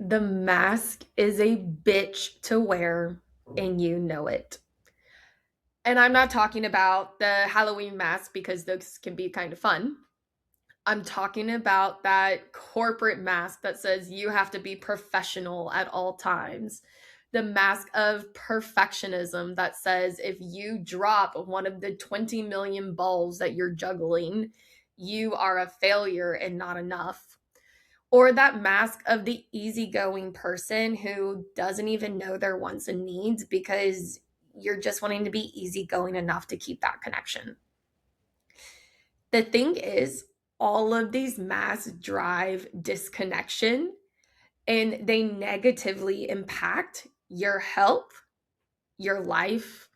The mask is a bitch to wear, and you know it. And I'm not talking about the Halloween mask because those can be kind of fun. I'm talking about that corporate mask that says you have to be professional at all times. The mask of perfectionism that says if you drop one of the 20 million balls that you're juggling, you are a failure and not enough. Or that mask of the easygoing person who doesn't even know their wants and needs because you're just wanting to be easygoing enough to keep that connection. The thing is, all of these masks drive disconnection and they negatively impact your health, your life,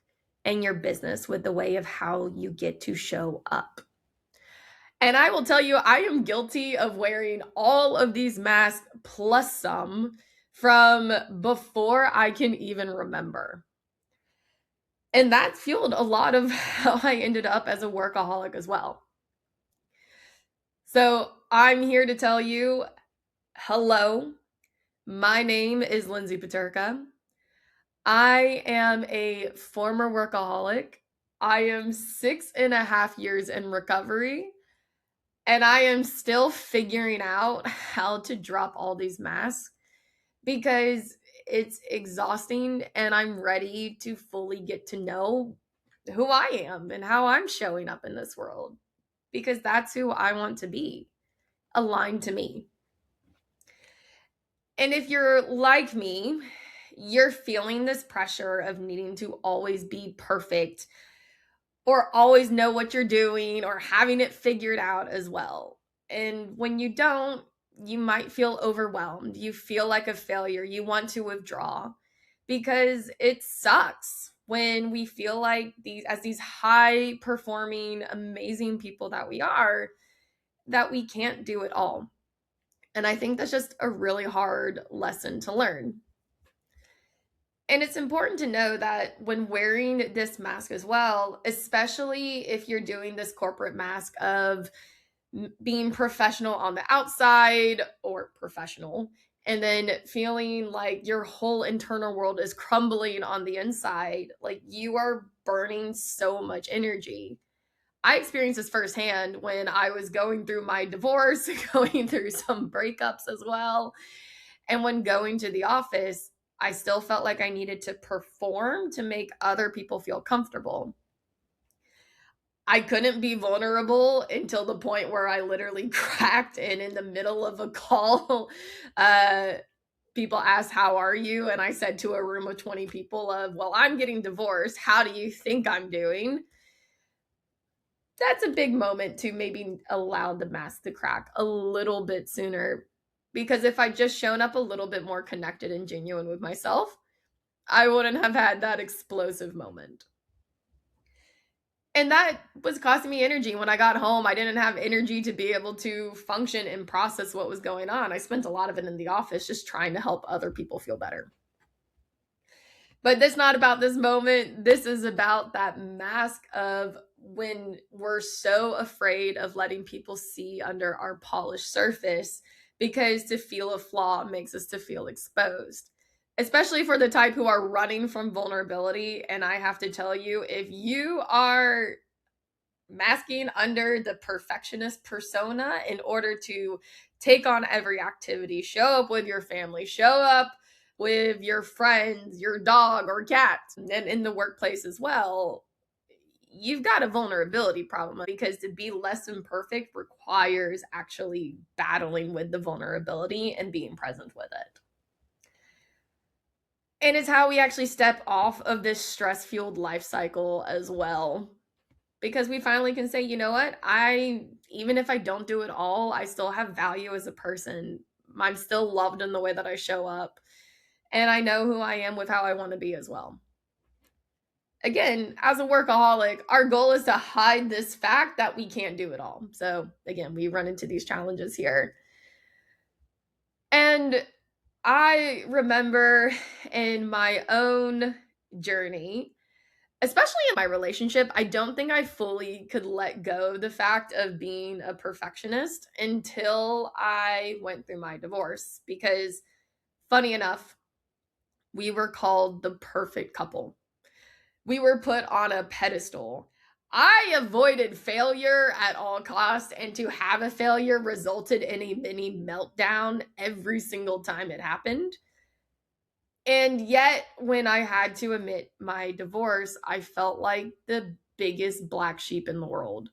and your business with the way of how you get to show up. And I will tell you, I am guilty of wearing all of these masks plus some from before I can even remember. And that fueled a lot of how I ended up as a workaholic as well. So I'm here to tell you hello, my name is Lindsey Peterka. I am a former workaholic. I am 6.5 years in recovery. And I am still figuring out how to drop all these masks because it's exhausting and I'm ready to fully get to know who I am and how I'm showing up in this world because that's who I want to be, aligned to me. And if you're like me, you're feeling this pressure of needing to always be perfect or always know what you're doing or having it figured out as well. And when you don't, you might feel overwhelmed. You feel like a failure. You want to withdraw because it sucks when we feel like these high performing, amazing people that we are, that we can't do it all. And I think that's just a really hard lesson to learn. And it's important to know that when wearing this mask as well, especially if you're doing this corporate mask of being professional on the outside or professional, and then feeling like your whole internal world is crumbling on the inside, like you are burning so much energy. I experienced this firsthand when I was going through my divorce, going through some breakups as well. And when going to the office, I still felt like I needed to perform to make other people feel comfortable. I couldn't be vulnerable until the point where I literally cracked and in the middle of a call, uh, people asked, "How are you?" And I said to a room of 20 people of, "Well, I'm getting divorced. How do you think I'm doing?" That's a big moment to maybe allow the mask to crack a little bit sooner. Because if I just shown up a little bit more connected and genuine with myself, I wouldn't have had that explosive moment. And that was costing me energy. When I got home, I didn't have energy to be able to function and process what was going on. I spent a lot of it in the office just trying to help other people feel better. But this is not about this moment. This is about that mask of when we're so afraid of letting people see under our polished surface because to feel a flaw makes us to feel exposed. Especially for the type who are running from vulnerability. And I have to tell you, if you are masking under the perfectionist persona in order to take on every activity, show up with your family, show up with your friends, your dog or cat, and in the workplace as well, you've got a vulnerability problem because to be less than perfect requires actually battling with the vulnerability and being present with it. And it's how we actually step off of this stress fueled life cycle as well. Because we finally can say, you know what? Even if I don't do it all, I still have value as a person. I'm still loved in the way that I show up. And I know who I am with how I want to be as well. Again, as a workaholic, our goal is to hide this fact that we can't do it all. So, again, we run into these challenges here. And I remember in my own journey, especially in my relationship, I don't think I fully could let go of the fact of being a perfectionist until I went through my divorce because Funny enough, we were called the perfect couple. We were put on a pedestal. I avoided failure at all costs, and to have a failure resulted in a mini meltdown every single time it happened. And yet, when I had to admit my divorce, I felt like the biggest black sheep in the world.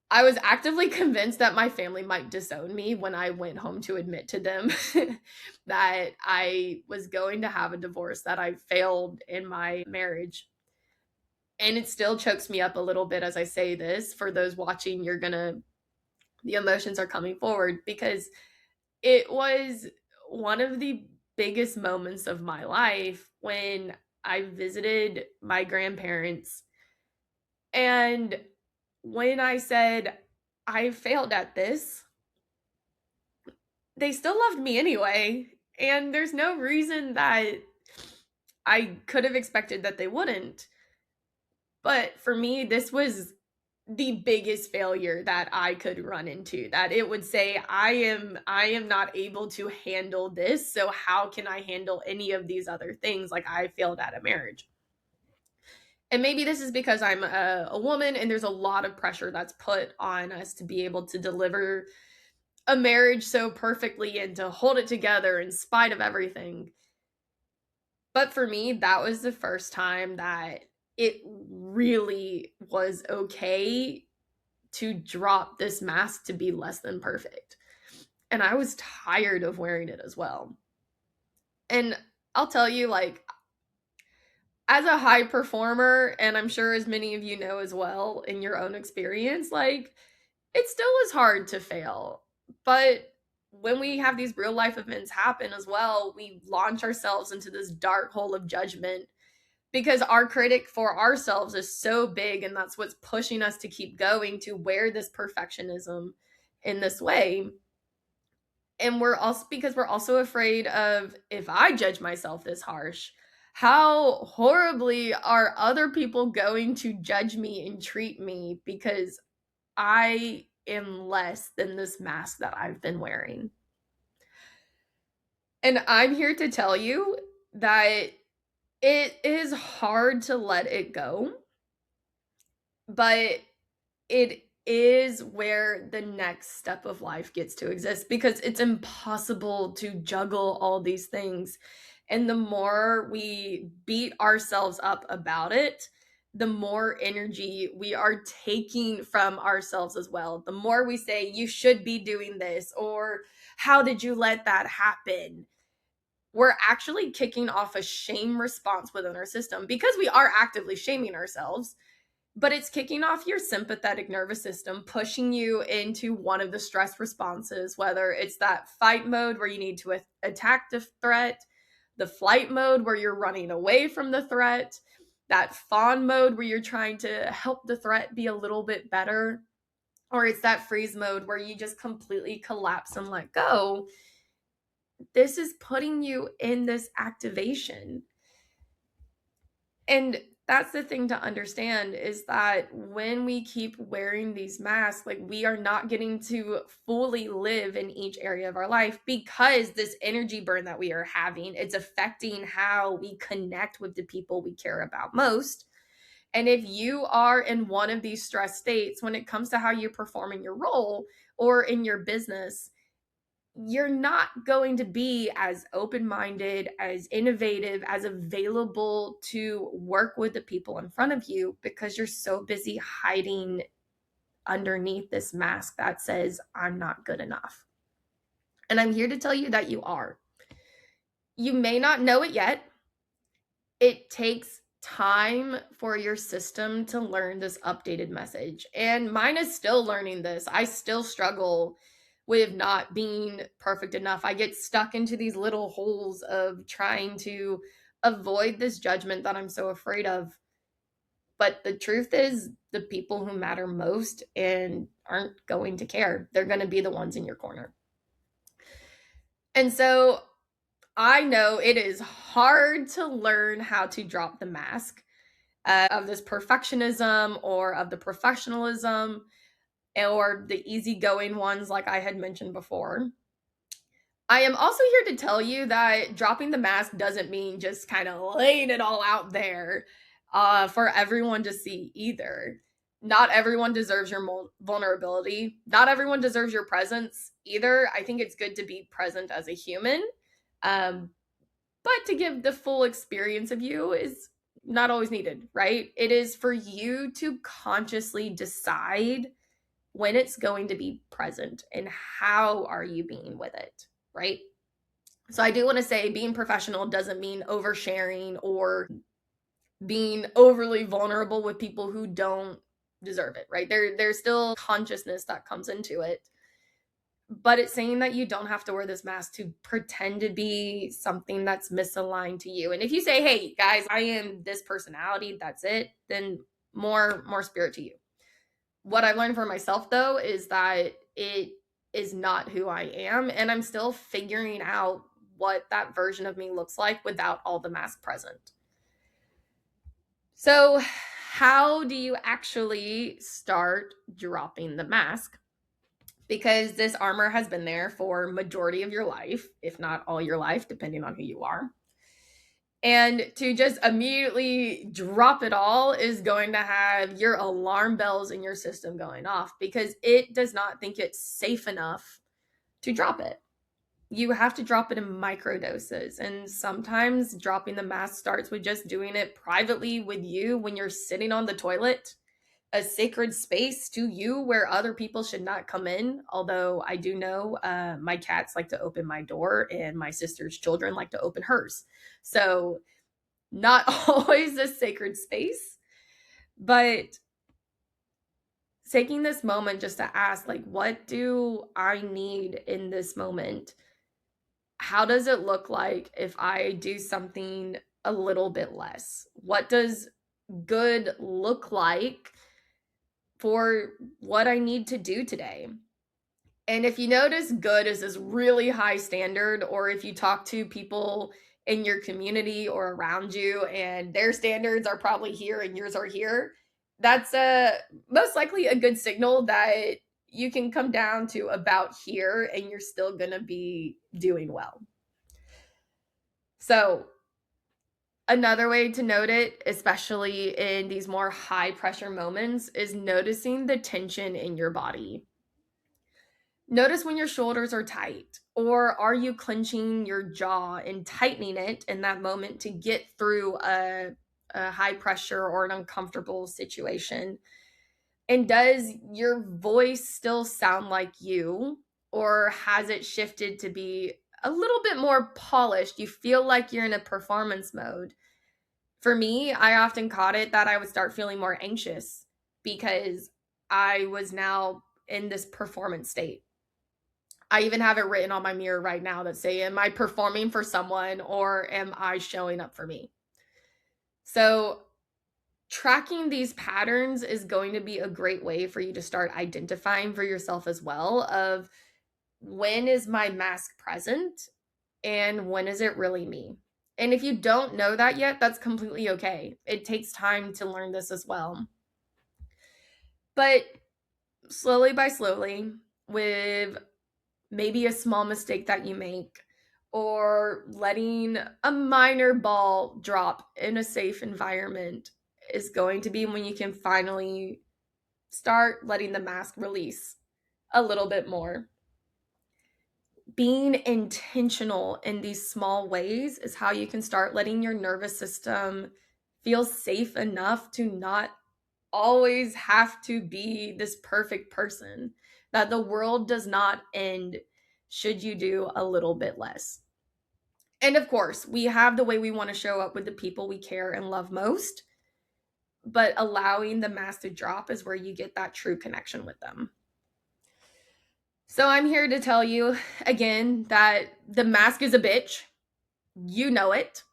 I was actively convinced that my family might disown me when I went home to admit to them that I was going to have a divorce, that I failed in my marriage. And it still chokes me up a little bit as I say this. For those watching, the emotions are coming forward because it was one of the biggest moments of my life when I visited my grandparents. And when I said, I failed at this, they still loved me anyway. And there's no reason that I could have expected that they wouldn't. But for me, this was the biggest failure that I could run into, that it would say, I am not able to handle this, so how can I handle any of these other things? Like, I failed at a marriage. And maybe this is because I'm a woman and there's a lot of pressure that's put on us to be able to deliver a marriage so perfectly and to hold it together in spite of everything. But for me, that was the first time that it really was okay to drop this mask to be less than perfect. And I was tired of wearing it as well. And I'll tell you, like, as a high performer, and I'm sure as many of you know as well in your own experience, like, it still is hard to fail. But when we have these real life events happen as well, we launch ourselves into this dark hole of judgment because our critic for ourselves is so big, and that's what's pushing us to keep going, to wear this perfectionism in this way. And we're also afraid of, if I judge myself this harsh, how horribly are other people going to judge me and treat me because I am less than this mask that I've been wearing. And I'm here to tell you that it is hard to let it go, but it is where the next step of life gets to exist, because it's impossible to juggle all these things. And the more we beat ourselves up about it, the more energy we are taking from ourselves as well. The more we say, you should be doing this, or how did you let that happen? We're actually kicking off a shame response within our system, because we are actively shaming ourselves, but it's kicking off your sympathetic nervous system, pushing you into one of the stress responses, whether it's that fight mode where you need to attack the threat, the flight mode where you're running away from the threat, that fawn mode where you're trying to help the threat be a little bit better, or it's that freeze mode where you just completely collapse and let go. This is putting you in this activation. And that's the thing to understand, is that when we keep wearing these masks, like, we are not getting to fully live in each area of our life, because this energy burn that we are having, it's affecting how we connect with the people we care about most. And if you are in one of these stress states when it comes to how you perform in your role or in your business, you're not going to be as open-minded, as innovative, as available to work with the people in front of you, because you're so busy hiding underneath this mask that says, I'm not good enough. And I'm here to tell you that you are. You may not know it yet. It takes time for your system to learn this updated message. And mine is still learning this. I still struggle with not being perfect enough. I get stuck into these little holes of trying to avoid this judgment that I'm so afraid of. But the truth is, the people who matter most and aren't going to care, they're going to be the ones in your corner. And so I know it is hard to learn how to drop the mask of this perfectionism or of the professionalism or the easygoing ones, like I had mentioned before. I am also here to tell you that dropping the mask doesn't mean just kind of laying it all out there for everyone to see either. Not everyone deserves your vulnerability. Not everyone deserves your presence either. I think it's good to be present as a human. Um, but to give the full experience of you is not always needed, right? It is for you to consciously decide when it's going to be present and how are you being with it, right? So I do want to say being professional doesn't mean oversharing or being overly vulnerable with people who don't deserve it, right? There's still consciousness that comes into it. But it's saying that you don't have to wear this mask to pretend to be something that's misaligned to you. And if you say, "Hey, guys, I am this personality, that's it," then more spirit to you. What I've learned for myself though is that it is not who I am, and I'm still figuring out what that version of me looks like without all the mask present. So, how do you actually start dropping the mask? Because this armor has been there for majority of your life, if not all your life, depending on who you are. And to just immediately drop it all is going to have your alarm bells in your system going off because it does not think it's safe enough to drop it. You have to drop it in micro doses. And sometimes dropping the mask starts with just doing it privately with you when you're sitting on the toilet, a sacred space to you where other people should not come in. Although I do know my cats like to open my door and my sister's children like to open hers. So, not always a sacred space, but taking this moment just to ask, like, what do I need in this moment? How does it look like if I do something a little bit less? What does good look like for what I need to do today? And if you notice good is this really high standard, or if you talk to people in your community or around you and their standards are probably here and yours are here, that's most likely a good signal that you can come down to about here and you're still going to be doing well. So, another way to note it, especially in these more high pressure moments, is noticing the tension in your body. Notice when your shoulders are tight, or are you clenching your jaw and tightening it in that moment to get through a high pressure or an uncomfortable situation? And does your voice still sound like you, or has it shifted to be a little bit more polished? You feel like you're in a performance mode. For me, I often caught it that I would start feeling more anxious because I was now in this performance state. I even have it written on my mirror right now that say, am I performing for someone or am I showing up for me? So, tracking these patterns is going to be a great way for you to start identifying for yourself as well of when is my mask present and when is it really me? And if you don't know that yet, that's completely okay. It takes time to learn this as well. But slowly by slowly, with maybe a small mistake that you make, or letting a minor ball drop in a safe environment is going to be when you can finally start letting the mask release a little bit more. Being intentional in these small ways is how you can start letting your nervous system feel safe enough to not always have to be this perfect person, that the world does not end should you do a little bit less. And of course, we have the way we want to show up with the people we care and love most, but allowing the mask to drop is where you get that true connection with them. So I'm here to tell you again that the mask is a bitch. You know it.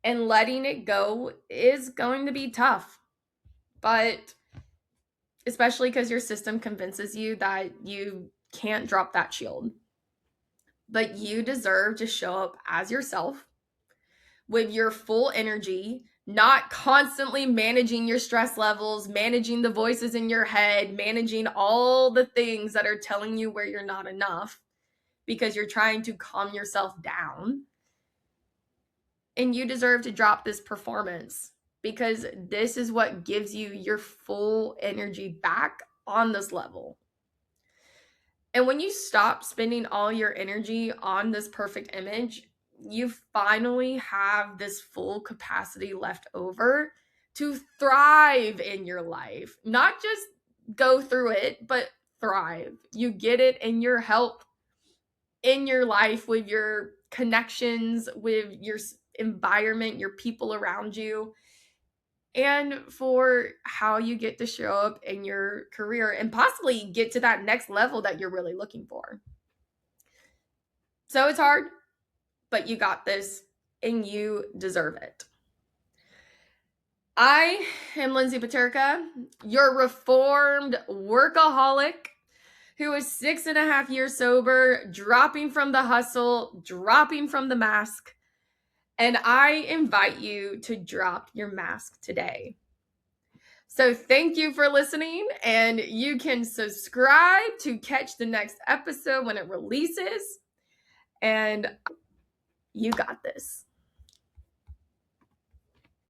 And letting it go is going to be tough. But especially because your system convinces you that you can't drop that shield. But you deserve to show up as yourself with your full energy, not constantly managing your stress levels, managing the voices in your head, managing all the things that are telling you where you're not enough. because you're trying to calm yourself down. And you deserve to drop this performance because this is what gives you your full energy back on this level. And when you stop spending all your energy on this perfect image, you finally have this full capacity left over to thrive in your life. Not just go through it, but thrive. You get it in your health, in your life, with your connections, with your environment, your people around you, and for how you get to show up in your career and possibly get to that next level that you're really looking for. So it's hard, but you got this and you deserve it. I am Lindsey Peterka, your reformed workaholic who is 6.5 years sober, dropping from the hustle, dropping from the mask. And I invite you to drop your mask today. So thank you for listening, and you can subscribe to catch the next episode when it releases. And you got this.